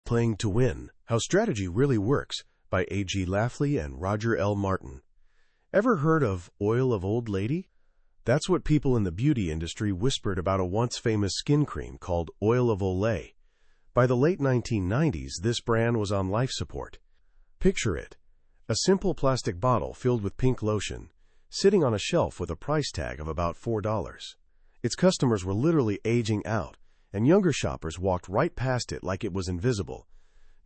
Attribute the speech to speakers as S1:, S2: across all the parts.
S1: Playing to Win, How Strategy Really Works by A.G. Lafley and Roger L. Martin. Ever heard of Oil of Old Lady? That's what people in the beauty industry whispered about a once famous skin cream called Oil of Olay. By the late 1990s, this brand was on life support. Picture it, a simple plastic bottle filled with pink lotion, sitting on a shelf with a price tag of about $4. Its customers were literally aging out, and younger shoppers walked right past it like it was invisible,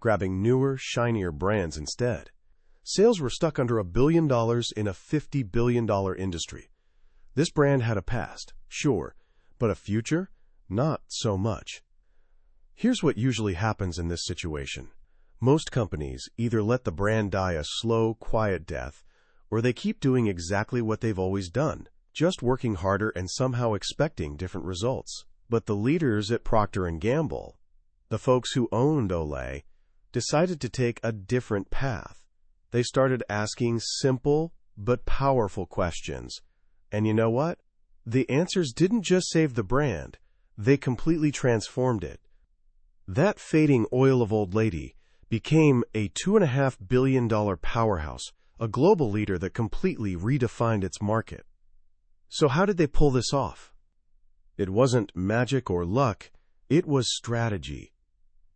S1: grabbing newer, shinier brands instead. Sales were stuck under $1 billion in a $50 billion industry. This brand had a past, sure, but a future? Not so much. Here's what usually happens in this situation. Most companies either let the brand die a slow, quiet death, or they keep doing exactly what they've always done, just working harder and somehow expecting different results. But the leaders at Procter Gamble, the folks who owned Olay, decided to take a different path. They started asking simple but powerful questions. And you know what? The answers didn't just save the brand, they completely transformed it. That fading Oil of Old Lady became a $2.5 billion powerhouse, a global leader that completely redefined its market. So how did they pull this off? It wasn't magic or luck, it was strategy.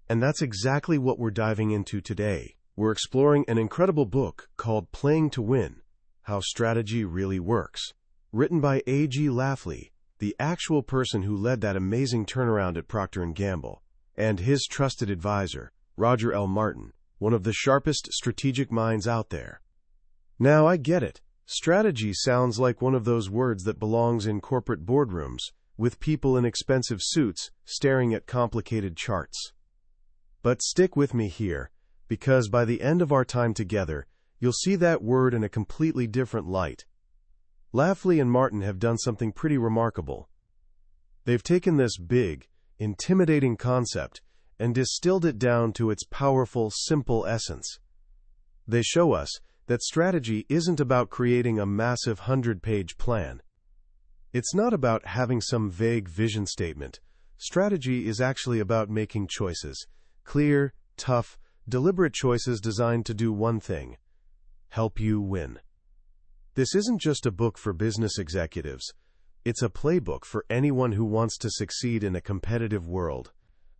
S1: And that's exactly what we're diving into today. We're exploring an incredible book called Playing to Win, How Strategy Really Works, written by A.G. Lafley, the actual person who led that amazing turnaround at Procter Gamble, and his trusted advisor, Roger L. Martin, one of the sharpest strategic minds out there. Now, I get it. Strategy sounds like one of those words that belongs in corporate boardrooms, with people in expensive suits staring at complicated charts. But stick with me here, because by the end of our time together, you'll see that word in a completely different light. Lafley and Martin have done something pretty remarkable. They've taken this big, intimidating concept and distilled it down to its powerful, simple essence. They show us that strategy isn't about creating a massive 100-page plan. It's not about having some vague vision statement. Strategy is actually about making choices. Clear, tough, deliberate choices designed to do one thing: help you win. This isn't just a book for business executives. It's a playbook for anyone who wants to succeed in a competitive world.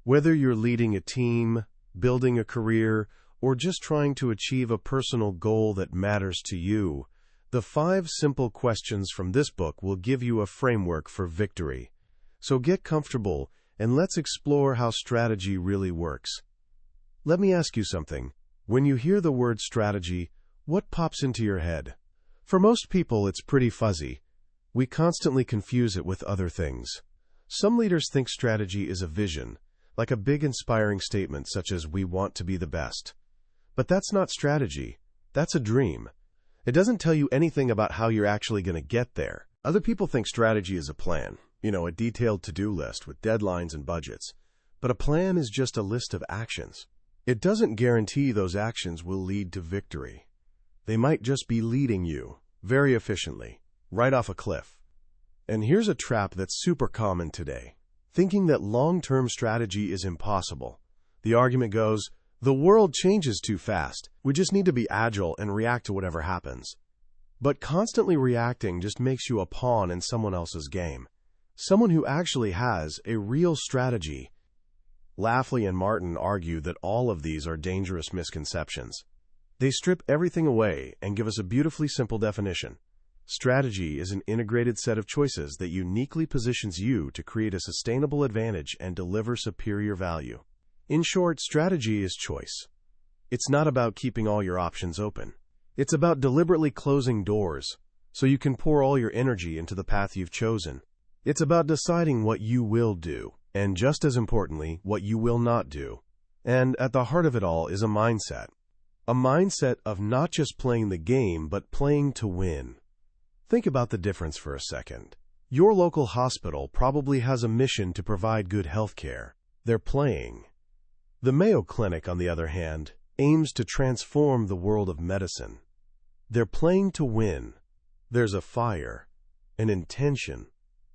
S1: Whether you're leading a team, building a career, or just trying to achieve a personal goal that matters to you, the 5 simple questions from this book will give you a framework for victory. So get comfortable and let's explore how strategy really works. Let me ask you something. When you hear the word strategy, what pops into your head? For most people, it's pretty fuzzy. We constantly confuse it with other things. Some leaders think strategy is a vision, like a big inspiring statement such as "we want to be the best." But that's not strategy. That's a dream. It doesn't tell you anything about how you're actually going to get there. Other people think strategy is a plan, a detailed to-do list with deadlines and budgets. But a plan is just a list of actions. It doesn't guarantee those actions will lead to victory. They might just be leading you, very efficiently, right off a cliff. And here's a trap that's super common today: thinking that long-term strategy is impossible. The argument goes, the world changes too fast. We just need to be agile and react to whatever happens. But constantly reacting just makes you a pawn in someone else's game. Someone who actually has a real strategy. Lafley and Martin argue that all of these are dangerous misconceptions. They strip everything away and give us a beautifully simple definition. Strategy is an integrated set of choices that uniquely positions you to create a sustainable advantage and deliver superior value. In short, strategy is choice. It's not about keeping all your options open. It's about deliberately closing doors so you can pour all your energy into the path you've chosen. It's about deciding what you will do, and just as importantly, what you will not do. And at the heart of it all is a mindset. A mindset of not just playing the game, but playing to win. Think about the difference for a second. Your local hospital probably has a mission to provide good health care. They're playing. The Mayo Clinic, on the other hand, aims to transform the world of medicine. They're playing to win. There's a fire, an intention,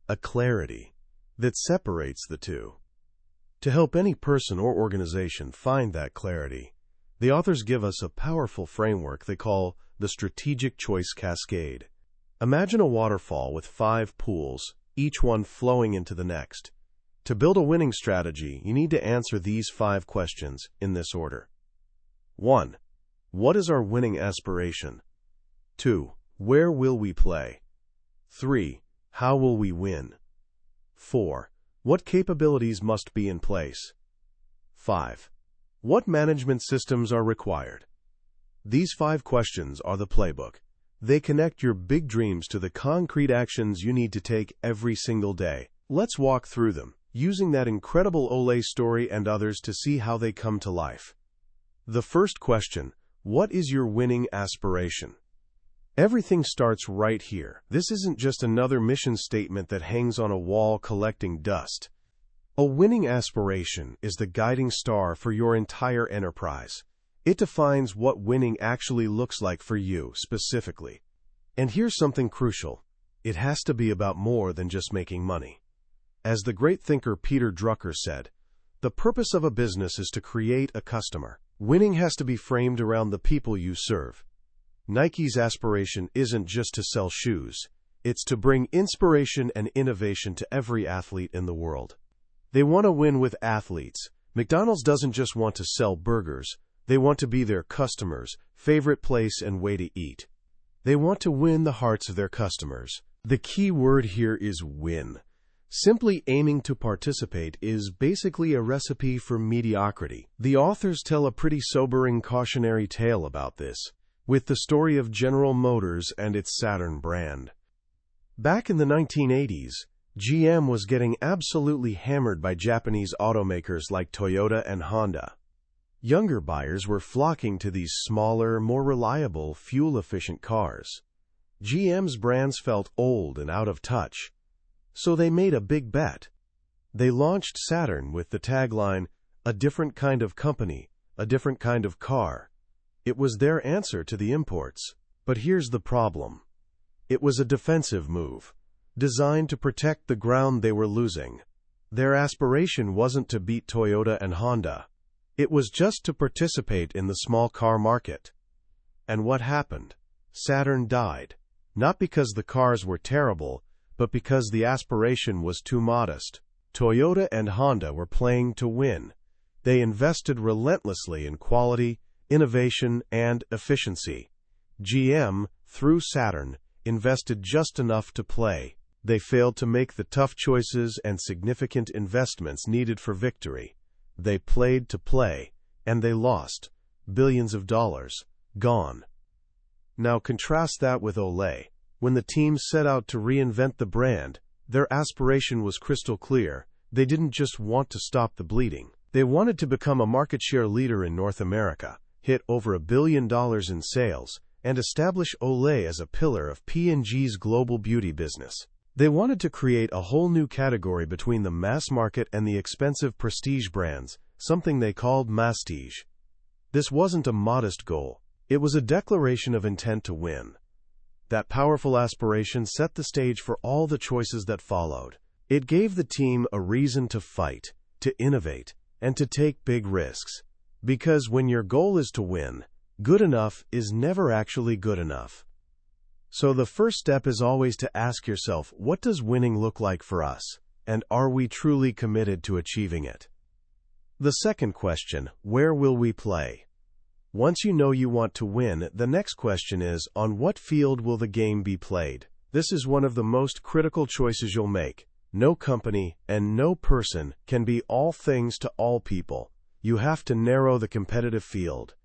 S1: a clarity that separates the two. To help any person or organization find that clarity, the authors give us a powerful framework they call the Strategic Choice Cascade. Imagine a waterfall with 5 pools, each one flowing into the next. To build a winning strategy, you need to answer these 5 questions in this order. 1. What is our winning aspiration? 2. Where will we play? 3. How will we win? 4. What capabilities must be in place? 5. What management systems are required? These 5 questions are the playbook. They connect your big dreams to the concrete actions you need to take every single day. Let's walk through them, using that incredible Olay story and others to see how they come to life. The first question: what is your winning aspiration? Everything starts right here. This isn't just another mission statement that hangs on a wall collecting dust. A winning aspiration is the guiding star for your entire enterprise. It defines what winning actually looks like for you specifically. And here's something crucial. It has to be about more than just making money. As the great thinker Peter Drucker said, the purpose of a business is to create a customer. Winning has to be framed around the people you serve. Nike's aspiration isn't just to sell shoes. It's to bring inspiration and innovation to every athlete in the world. They want to win with athletes. McDonald's doesn't just want to sell burgers. They want to be their customers' favorite place and way to eat. They want to win the hearts of their customers. The key word here is win. Simply aiming to participate is basically a recipe for mediocrity. The authors tell a pretty sobering cautionary tale about this, with the story of General Motors and its Saturn brand. Back in the 1980s, GM was getting absolutely hammered by Japanese automakers like Toyota and Honda. Younger buyers were flocking to these smaller, more reliable, fuel-efficient cars. GM's brands felt old and out of touch, so they made a big bet. They launched Saturn with the tagline, "A different kind of company, a different kind of car." It was their answer to the imports. But here's the problem. It was a defensive move, designed to protect the ground they were losing. Their aspiration wasn't to beat Toyota and Honda. It was just to participate in the small car market. And what happened? Saturn died. Not because the cars were terrible, but because the aspiration was too modest. Toyota and Honda were playing to win. They invested relentlessly in quality, innovation, and efficiency. GM, through Saturn, invested just enough to play. They failed to make the tough choices and significant investments needed for victory. They played to play, and they lost. Billions of dollars. Gone. Now contrast that with Olay. When the team set out to reinvent the brand, their aspiration was crystal clear. They didn't just want to stop the bleeding. They wanted to become a market share leader in North America, hit over $1 billion in sales, and establish Olay as a pillar of P&G's global beauty business. They wanted to create a whole new category between the mass market and the expensive prestige brands, something they called mastige. This wasn't a modest goal. It was a declaration of intent to win. That powerful aspiration set the stage for all the choices that followed. It gave the team a reason to fight, to innovate, and to take big risks. Because when your goal is to win, good enough is never actually good enough. So the first step is always to ask yourself, what does winning look like for us? And are we truly committed to achieving it? The second question, where will we play? Once you know you want to win, the next question is, on what field will the game be played? This is one of the most critical choices you'll make. No company and no person can be all things to all people. You have to narrow the competitive field.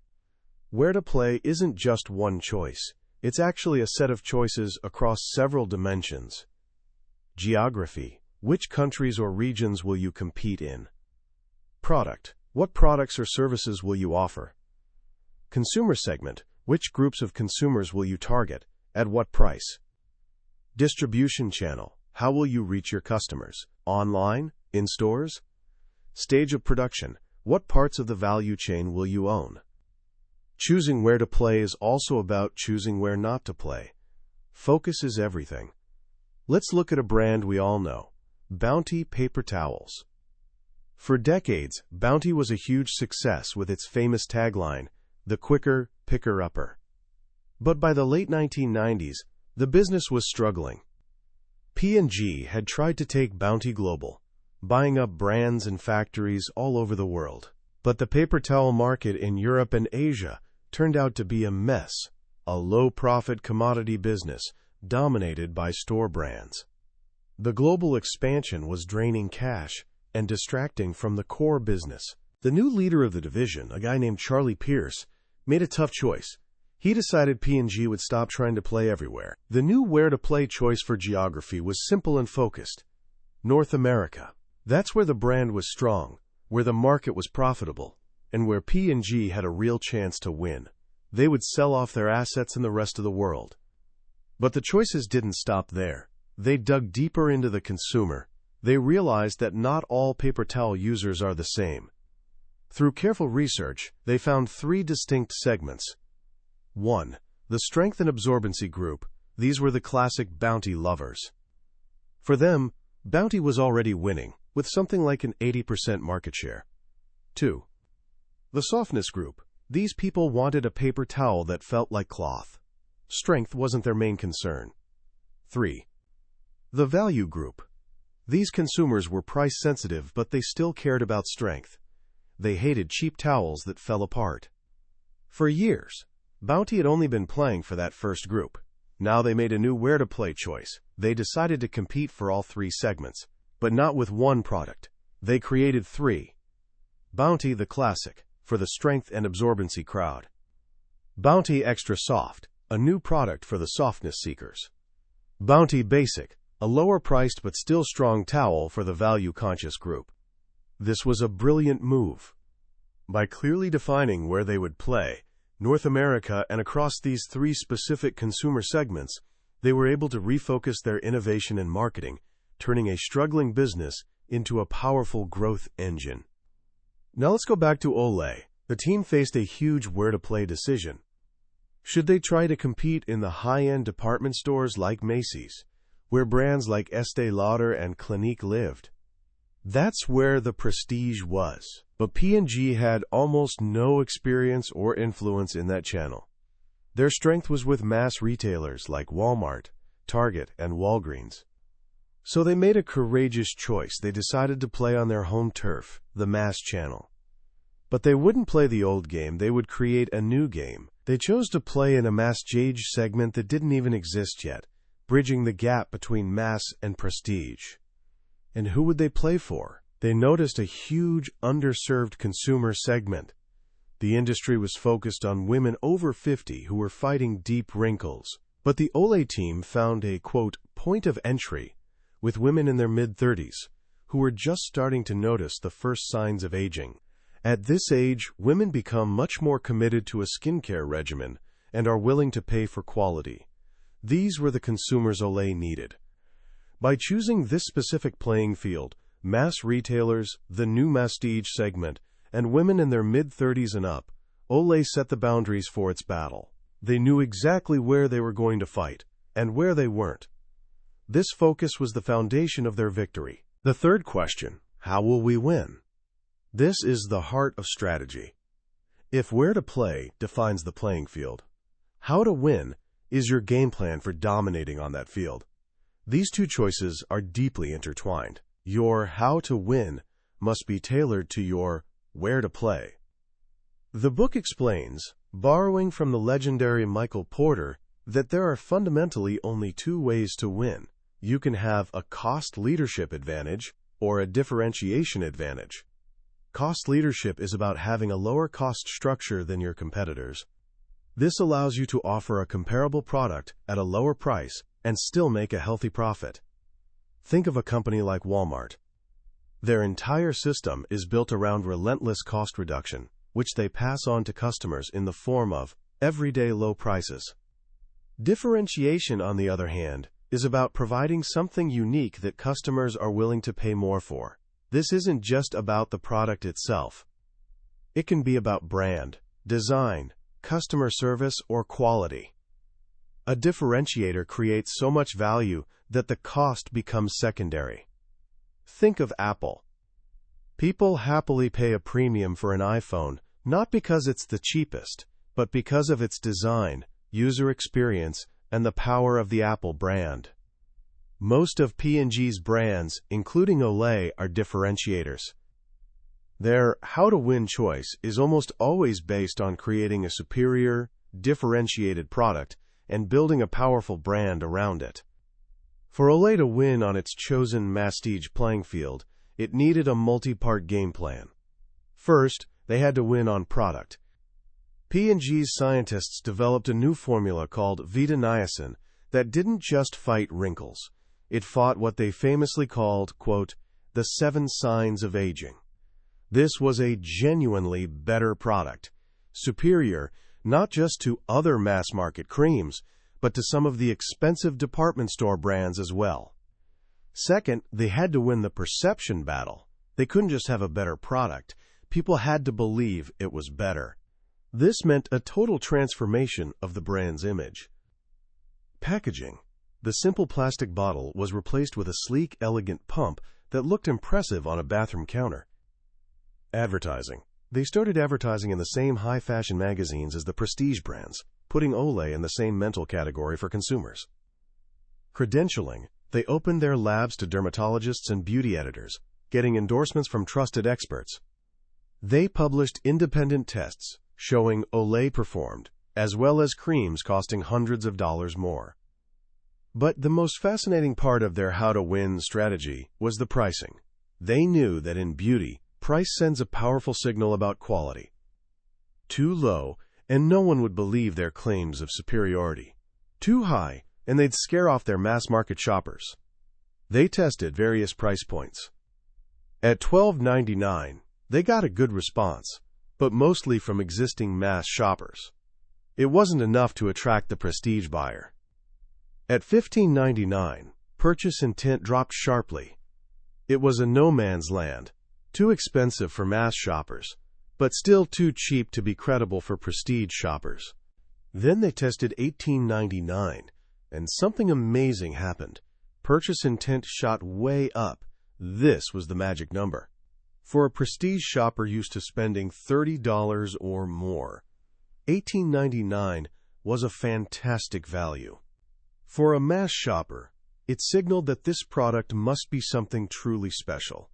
S1: Where to play isn't just one choice. It's actually a set of choices across several dimensions. Geography. Which countries or regions will you compete in? Product. What products or services will you offer? Consumer segment. Which groups of consumers will you target? At what price? Distribution channel. How will you reach your customers? Online? In stores? Stage of production. What parts of the value chain will you own? Choosing where to play is also about choosing where not to play. Focus is everything. Let's look at a brand we all know, Bounty Paper Towels. For decades, Bounty was a huge success with its famous tagline, "The quicker, picker-upper." But by the late 1990s, the business was struggling. P&G had tried to take Bounty global, buying up brands and factories all over the world. But the paper towel market in Europe and Asia turned out to be a mess, a low-profit commodity business dominated by store brands. The global expansion was draining cash and distracting from the core business. The new leader of the division, a guy named Charlie Pierce, made a tough choice. He decided P&G would stop trying to play everywhere. The new where-to-play choice for geography was simple and focused: North America. That's where the brand was strong, where the market was profitable, and where P&G had a real chance to win. They would sell off their assets in the rest of the world. But the choices didn't stop there. They dug deeper into the consumer. They realized that not all paper towel users are the same. Through careful research, they found 3 distinct segments. 1. The strength and absorbency group. These were the classic Bounty lovers. For them, Bounty was already winning, with something like an 80% market share. 2. The softness group. These people wanted a paper towel that felt like cloth. Strength wasn't their main concern. 3. The value group. These consumers were price-sensitive, but they still cared about strength. They hated cheap towels that fell apart. For years, Bounty had only been playing for that first group. Now they made a new where-to-play choice. They decided to compete for all 3 segments, but not with one product. They created 3. Bounty the Classic, for the strength and absorbency crowd. Bounty Extra Soft, a new product for the softness seekers. Bounty Basic, a lower-priced but still strong towel for the value-conscious group. This was a brilliant move. By clearly defining where they would play, North America and across these 3 specific consumer segments, they were able to refocus their innovation and marketing, turning a struggling business into a powerful growth engine. Now let's go back to Olay. The team faced a huge where-to-play decision. Should they try to compete in the high-end department stores like Macy's, where brands like Estée Lauder and Clinique lived? That's where the prestige was. But P&G had almost no experience or influence in that channel. Their strength was with mass retailers like Walmart, Target, and Walgreens. So they made a courageous choice. They decided to play on their home turf, the mass channel. But they wouldn't play the old game. They would create a new game. They chose to play in a mass-age segment that didn't even exist yet, bridging the gap between mass and prestige. And who would they play for? They noticed a huge, underserved consumer segment. The industry was focused on women over 50 who were fighting deep wrinkles. But the Olay team found a, quote, point of entry with women in their mid-30s who were just starting to notice the first signs of aging. At this age, women become much more committed to a skincare regimen and are willing to pay for quality. These were the consumers Olay needed. By choosing this specific playing field, mass retailers, the new masstige segment, and women in their mid-30s and up, Olay set the boundaries for its battle. They knew exactly where they were going to fight, and where they weren't. This focus was the foundation of their victory. The third question, how will we win? This is the heart of strategy. If where to play defines the playing field, how to win is your game plan for dominating on that field. These 2 choices are deeply intertwined. Your how to win must be tailored to your where to play. The book explains, borrowing from the legendary Michael Porter, that there are fundamentally only 2 ways to win. You can have a cost leadership advantage or a differentiation advantage. Cost leadership is about having a lower cost structure than your competitors. This allows you to offer a comparable product at a lower price and still make a healthy profit. Think of a company like Walmart. Their entire system is built around relentless cost reduction, which they pass on to customers in the form of everyday low prices. Differentiation, on the other hand, is about providing something unique that customers are willing to pay more for. This isn't just about the product itself. It can be about brand, design, customer service, or quality. A differentiator creates so much value that the cost becomes secondary. Think of Apple. People happily pay a premium for an iPhone, not because it's the cheapest, but because of its design, user experience, and the power of the Apple brand. Most of P&G's brands, including Olay, are differentiators. Their how-to-win choice is almost always based on creating a superior, differentiated product and building a powerful brand around it. For Olay to win on its chosen prestige playing field, it needed a multi-part game plan. First, they had to win on product. P&G's scientists developed a new formula called Vita-niacin that didn't just fight wrinkles. It fought what they famously called, quote, the 7 signs of aging. This was a genuinely better product, superior not just to other mass-market creams, but to some of the expensive department store brands as well. Second, they had to win the perception battle. They couldn't just have a better product. People had to believe it was better. This meant a total transformation of the brand's image. Packaging. The simple plastic bottle was replaced with a sleek, elegant pump that looked impressive on a bathroom counter. Advertising. They started advertising in the same high-fashion magazines as the prestige brands, putting Olay in the same mental category for consumers. Credentialing. They opened their labs to dermatologists and beauty editors, getting endorsements from trusted experts. They published independent tests showing Olay performed, as well as creams costing hundreds of dollars more. But the most fascinating part of their how-to-win strategy was the pricing. They knew that in beauty, price sends a powerful signal about quality. Too low, and no one would believe their claims of superiority. Too high, and they'd scare off their mass-market shoppers. They tested various price points. At $12.99, they got a good response, but mostly from existing mass shoppers. It wasn't enough to attract the prestige buyer. At $15.99, purchase intent dropped sharply. It was a no-man's land, too expensive for mass shoppers, but still too cheap to be credible for prestige shoppers. Then they tested $18.99, and something amazing happened. Purchase intent shot way up. This was the magic number. For a prestige shopper used to spending $30 or more, $18.99 was a fantastic value. For a mass shopper, it signaled that this product must be something truly special.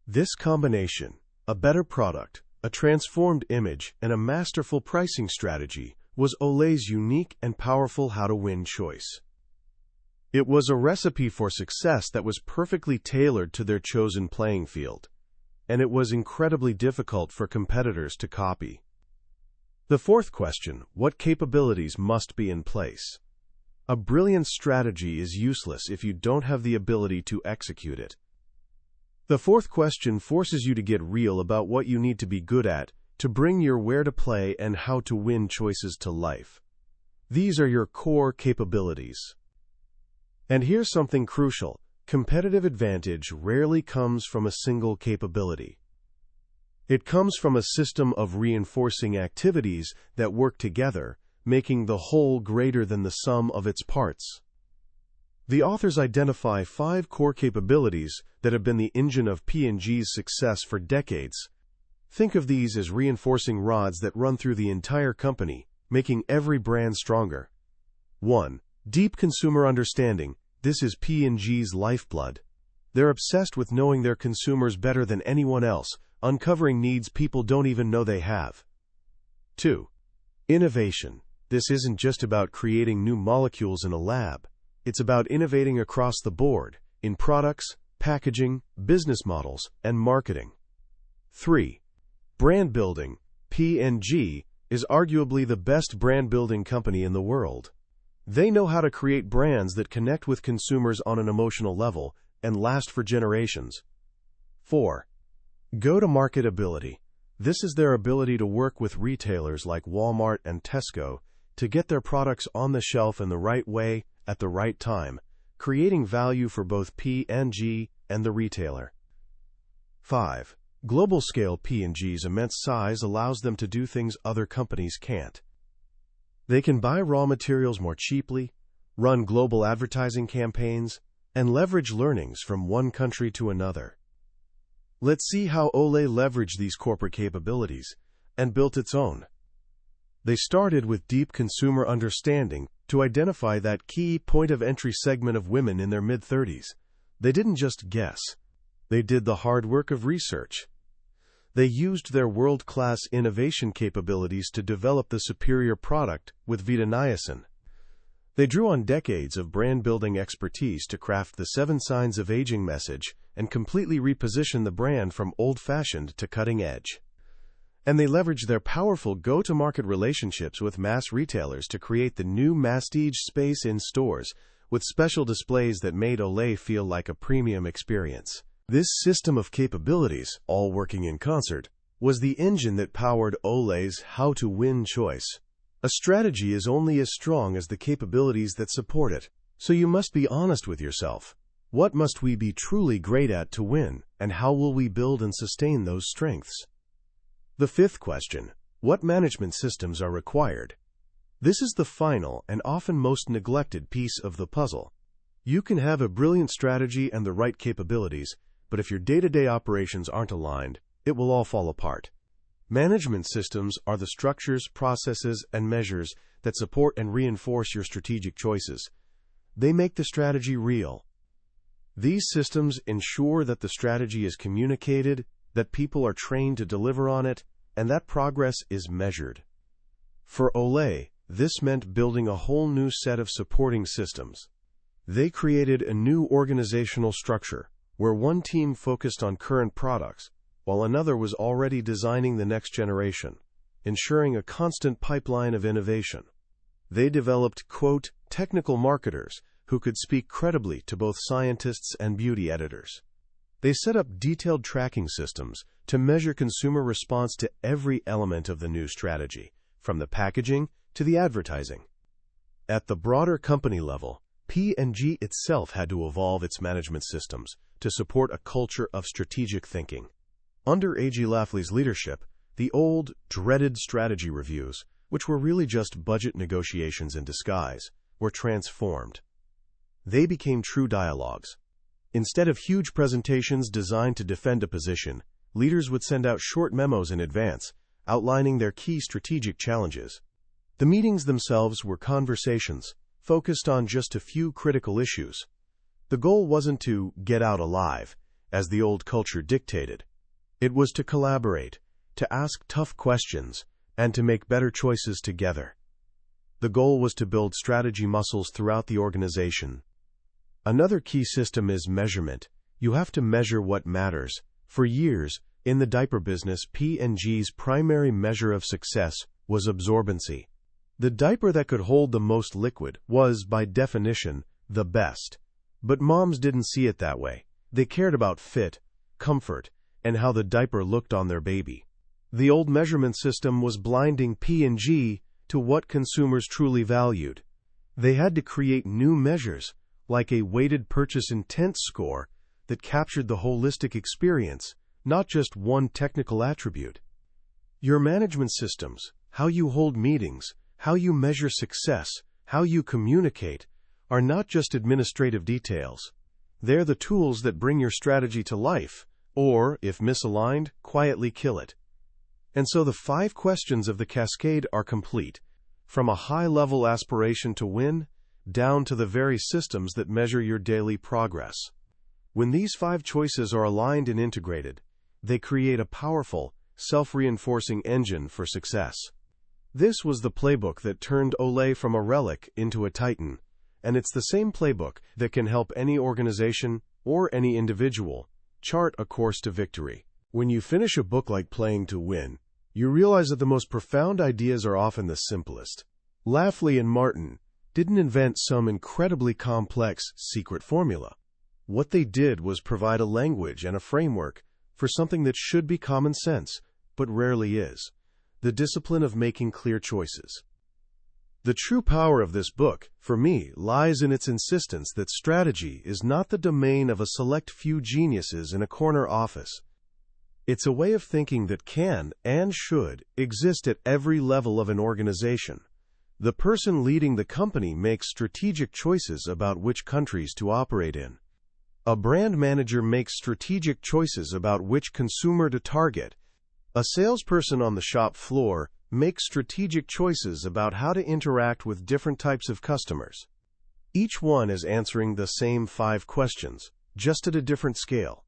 S1: This combination, a better product, a transformed image, and a masterful pricing strategy, was Olay's unique and powerful how-to-win choice. It was a recipe for success that was perfectly tailored to their chosen playing field, and it was incredibly difficult for competitors to copy. The fourth question, what capabilities must be in place? A brilliant strategy is useless if you don't have the ability to execute it. The fourth question forces you to get real about what you need to be good at to bring your where to play and how to win choices to life. These are your core capabilities. And here's something crucial. Competitive advantage rarely comes from a single capability. It comes from a system of reinforcing activities that work together, making the whole greater than the sum of its parts. The authors identify 5 core capabilities that have been the engine of P&G's success for decades. Think of these as reinforcing rods that run through the entire company, making every brand stronger. 1. Deep consumer understanding. This is P&G's lifeblood. They're obsessed with knowing their consumers better than anyone else, uncovering needs people don't even know they have. 2. Innovation. This isn't just about creating new molecules in a lab. It's about innovating across the board, in products, packaging, business models, and marketing. 3. Brand building. P&G is arguably the best brand building company in the world. They know how to create brands that connect with consumers on an emotional level and last for generations. 4. Go-to-market ability. This is their ability to work with retailers like Walmart and Tesco to get their products on the shelf in the right way at the right time, creating value for both P&G and the retailer. 5. Global scale. P&G's immense size allows them to do things other companies can't. They can buy raw materials more cheaply, run global advertising campaigns, and leverage learnings from one country to another. Let's see how Olay leveraged these corporate capabilities and built its own. They started with deep consumer understanding to identify that key point-of-entry segment of women in their mid-30s. They didn't just guess. They did the hard work of research. They used their world-class innovation capabilities to develop the superior product with Vita niacin. They drew on decades of brand-building expertise to craft the 7 signs of aging message and completely reposition the brand from old-fashioned to cutting-edge. And they leveraged their powerful go-to-market relationships with mass retailers to create the new masstige space in stores, with special displays that made Olay feel like a premium experience. This system of capabilities, all working in concert, was the engine that powered Olay's How to Win choice. A strategy is only as strong as the capabilities that support it, so you must be honest with yourself. What must we be truly great at to win, and how will we build and sustain those strengths? The 5th question: what management systems are required? This is the final and often most neglected piece of the puzzle. You can have a brilliant strategy and the right capabilities, but if your day-to-day operations aren't aligned, it will all fall apart. Management systems are the structures, processes, and measures that support and reinforce your strategic choices. They make the strategy real. These systems ensure that the strategy is communicated, that people are trained to deliver on it, and that progress is measured. For Olay, this meant building a whole new set of supporting systems. They created a new organizational structure, where one team focused on current products, while another was already designing the next generation, ensuring a constant pipeline of innovation. They developed, quote, technical marketers who could speak credibly to both scientists and beauty editors. They set up detailed tracking systems to measure consumer response to every element of the new strategy, from the packaging to the advertising. At the broader company level, P&G itself had to evolve its management systems to support a culture of strategic thinking. Under A.G. Lafley's leadership, the old, dreaded strategy reviews, which were really just budget negotiations in disguise, were transformed. They became true dialogues. Instead of huge presentations designed to defend a position, leaders would send out short memos in advance, outlining their key strategic challenges. The meetings themselves were conversations, focused on just a few critical issues. The goal wasn't to get out alive, as the old culture dictated. It was to collaborate, to ask tough questions, and to make better choices together. The goal was to build strategy muscles throughout the organization. Another key system is measurement. You have to measure what matters. For years, in the diaper business, P&G's primary measure of success was absorbency. The diaper that could hold the most liquid was, by definition, the best. But moms didn't see it that way. They cared about fit, comfort, and how the diaper looked on their baby. The old measurement system was blinding P&G to what consumers truly valued. They had to create new measures, like a weighted purchase intent score that captured the holistic experience, not just one technical attribute. Your management systems, how you hold meetings, how you measure success, how you communicate, are not just administrative details. They're the tools that bring your strategy to life, or, if misaligned, quietly kill it. And so the 5 questions of the cascade are complete, from a high-level aspiration to win, down to the very systems that measure your daily progress. When these 5 choices are aligned and integrated, they create a powerful, self-reinforcing engine for success. This was the playbook that turned Olay from a relic into a titan, and it's the same playbook that can help any organization or any individual chart a course to victory. When you finish a book like Playing to Win, you realize that the most profound ideas are often the simplest. Lafley and Martin didn't invent some incredibly complex secret formula. What they did was provide a language and a framework for something that should be common sense, but rarely is: the discipline of making clear choices. The true power of this book, for me, lies in its insistence that strategy is not the domain of a select few geniuses in a corner office. It's a way of thinking that can and should exist at every level of an organization. The person leading the company makes strategic choices about which countries to operate in. A brand manager makes strategic choices about which consumer to target. A salesperson on the shop floor makes strategic choices about how to interact with different types of customers. Each one is answering the same 5 questions, just at a different scale.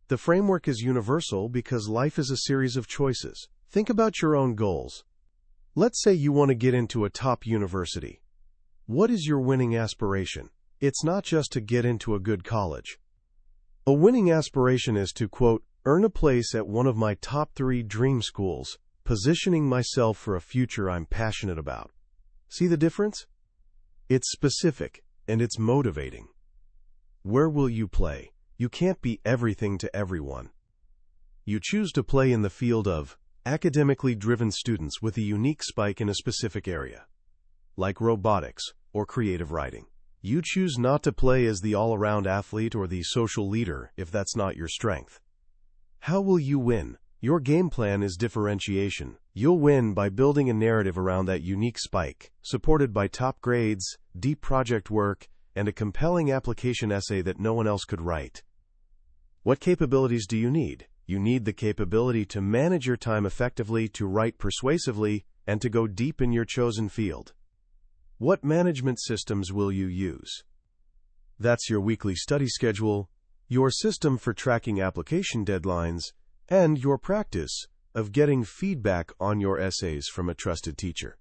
S1: The framework is universal because life is a series of choices. Think about your own goals. Let's say you want to get into a top university. What is your winning aspiration? It's not just to get into a good college. A winning aspiration is to, quote, earn a place at one of my top 3 dream schools, positioning myself for a future I'm passionate about. See the difference? It's specific, and it's motivating. Where will you play? You can't be everything to everyone. You choose to play in the field of academically driven students with a unique spike in a specific area, like robotics or creative writing. You choose not to play as the all-around athlete or the social leader if that's not your strength. How will you win? Your game plan is differentiation. You'll win by building a narrative around that unique spike, supported by top grades, deep project work, and a compelling application essay that no one else could write. What capabilities do you need? You need the capability to manage your time effectively, to write persuasively, and to go deep in your chosen field. What management systems will you use? That's your weekly study schedule, your system for tracking application deadlines, and your practice of getting feedback on your essays from a trusted teacher.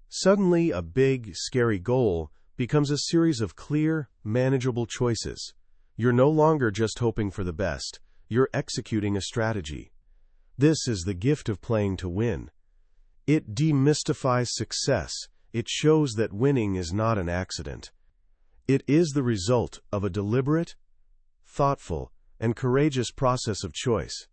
S1: Suddenly, a big, scary goal becomes a series of clear, manageable choices. You're no longer just hoping for the best, you're executing a strategy. This is the gift of playing to win. It demystifies success. It shows that winning is not an accident. It is the result of a deliberate, thoughtful, and courageous process of choice.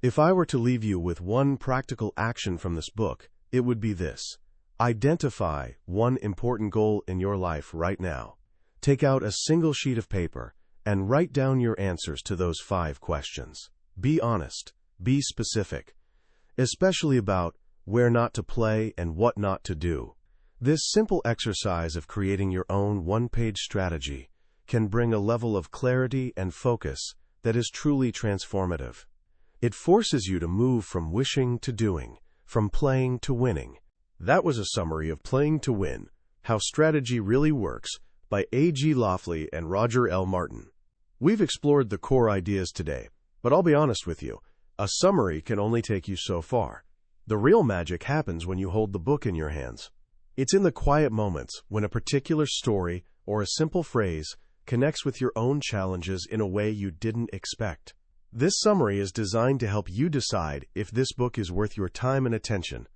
S1: If I were to leave you with one practical action from this book, it would be this. Identify one important goal in your life right now. Take out a single sheet of paper and write down your answers to those 5 questions. Be honest. Be specific, especially about where not to play and what not to do. This simple exercise of creating your own one-page strategy can bring a level of clarity and focus that is truly transformative. It forces you to move from wishing to doing, from playing to winning. That was a summary of Playing to Win, How Strategy Really Works by A.G. Lafley and Roger L. Martin. We've explored the core ideas today, but I'll be honest with you, a summary can only take you so far. The real magic happens when you hold the book in your hands. It's in the quiet moments when a particular story or a simple phrase connects with your own challenges in a way you didn't expect. This summary is designed to help you decide if this book is worth your time and attention.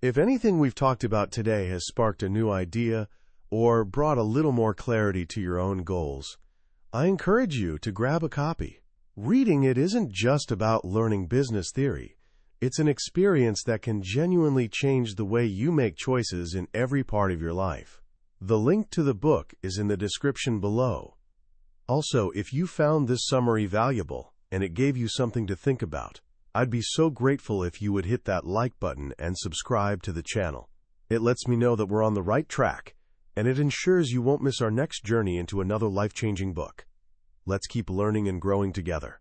S1: If anything we've talked about today has sparked a new idea or brought a little more clarity to your own goals, I encourage you to grab a copy. Reading it isn't just about learning business theory. It's an experience that can genuinely change the way you make choices in every part of your life. The link to the book is in the description below. Also, if you found this summary valuable and it gave you something to think about, I'd be so grateful if you would hit that like button and subscribe to the channel. It lets me know that we're on the right track, and it ensures you won't miss our next journey into another life-changing book. Let's keep learning and growing together.